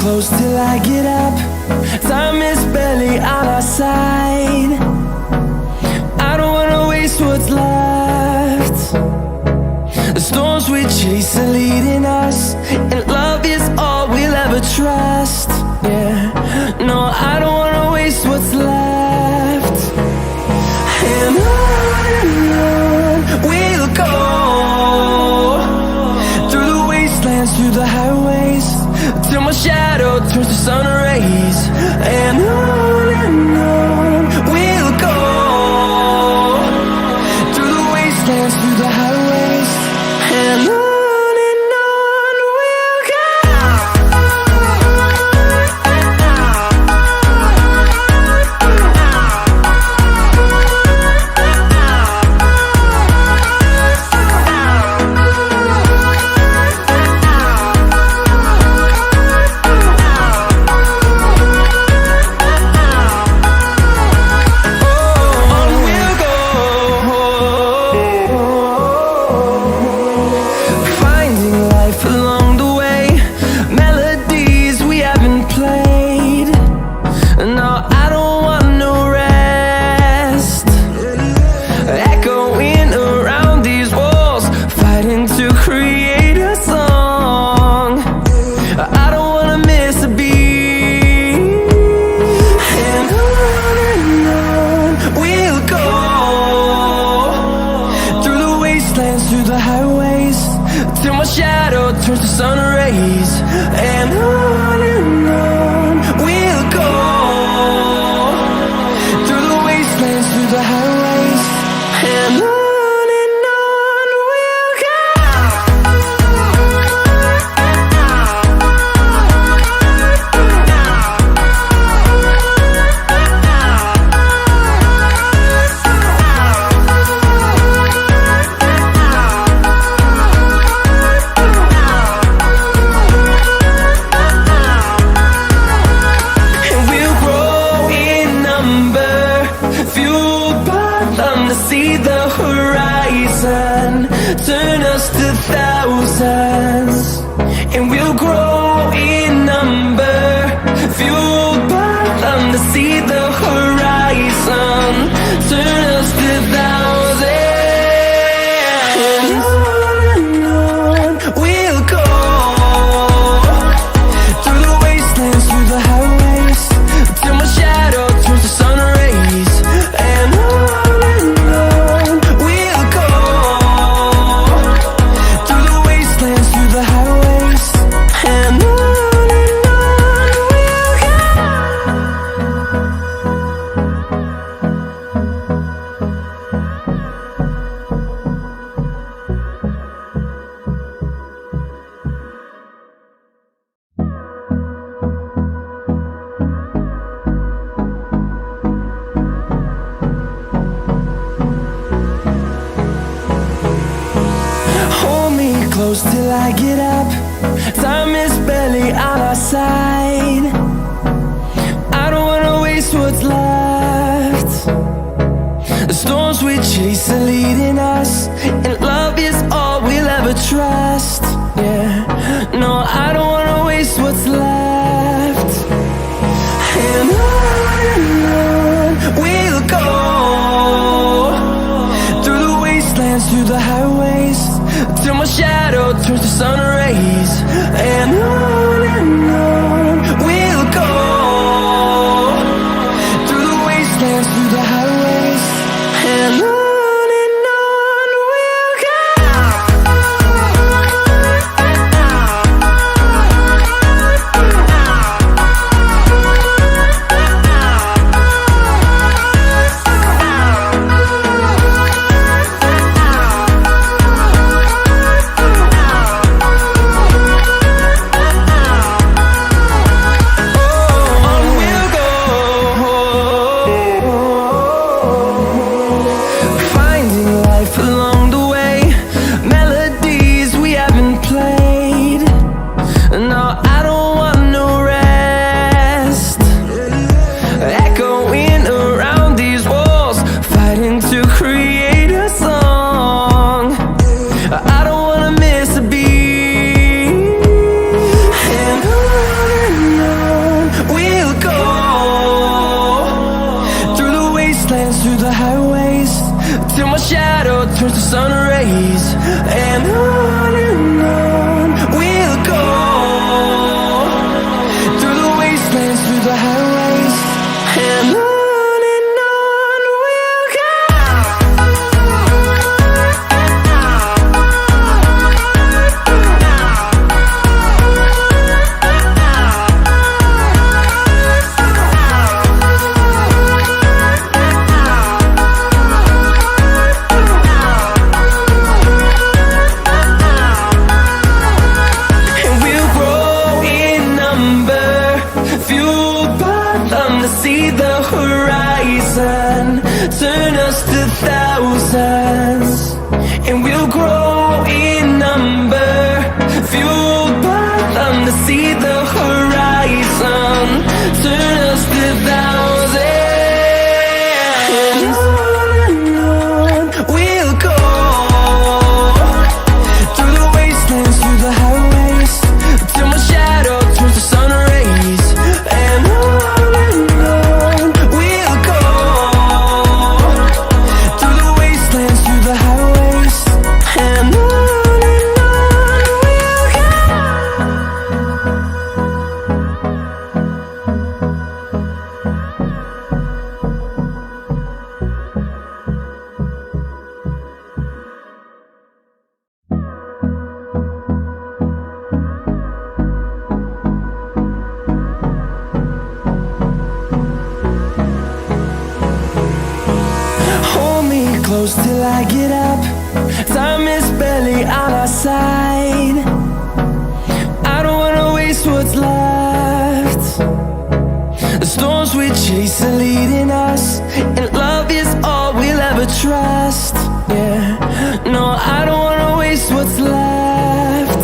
close till I get up. Time is barely on our side. I don't wanna waste what's left. The storms we chase are leading us, and love is all we'll ever trust. Yeah, no, I don't wanna waste what's left. And on we'll go, through the wastelands, through the highways, till my shadow turns to sun rays. And on we'll go, through the wastelands, through the highways, and on we'll go. Through the highways, till my shadow turns to sun rays. And on we'll go, through the wastelands, through the highways, and on we'll go. See the horizon turn us to thousands, and we'll grow in number, fueled by them to see the horizon turn us to thousands. And on we'll go, through the wastelands, through the highways, till my shadow turns to sun rays. And close till I get up. Time is barely on our side. I don't wanna waste what's left. The storms we chase are leading us, and love is all we'll ever trust. Yeah, no, I don't wanna waste what's left. And on we'll go, through the wastelands, through the highways, till my shadow turns to sun rays. And on we'll go, through the wastelands, through the highways, and on we'll go. through the highways, till my shadow turns to sun rays. And on we'll go, through the wastelands, through the highways. And on we'll go. See the horizon, turn us to thousands, and we'll grow in number, fueled by them to see the horizon, turn us to thousands. And on we'll go, through the wastelands, through the highways, till my shadow turns to sun rays. And close till I get up. Time is barely on our side. I don't wanna waste what's left. The storms we chase are leading us, and love is all we'll ever trust. Yeah, no, I don't wanna waste what's left.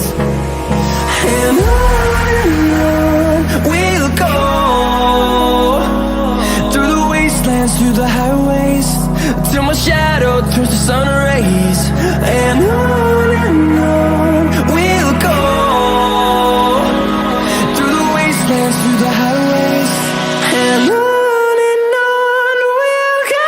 And on we'll go, through the wastelands, through the highways, till my shadow turns to sun rays. And on we'll go, through the wastelands, through the highways. And on we'll go.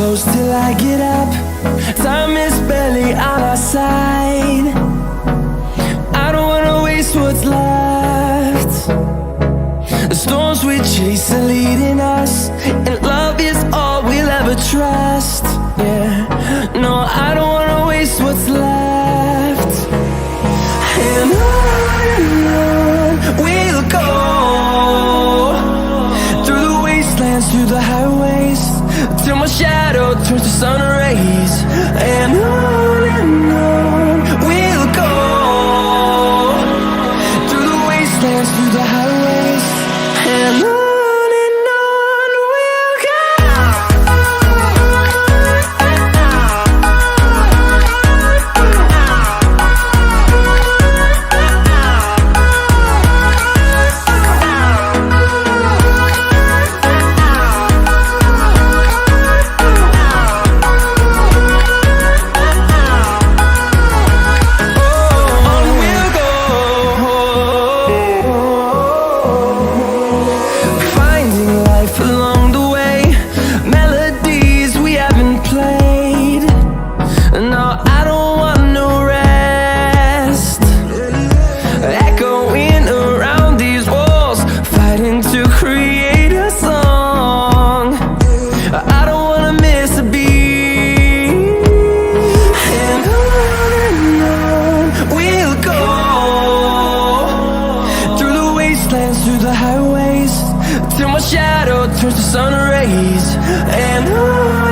close till I get up. Time is barely on our side. I don't wanna waste what's left. The storms we chase are leading us, and love is all we'll ever trust. Yeah, no, I don't wanna waste what's left. And on we'll go, through the wastelands, through the highways, till my shadow turns to sun rays. And on we'll go, through the wastelands, through the highways, and on we'll go. Through the highways, till my shadow turns to sun rays. And on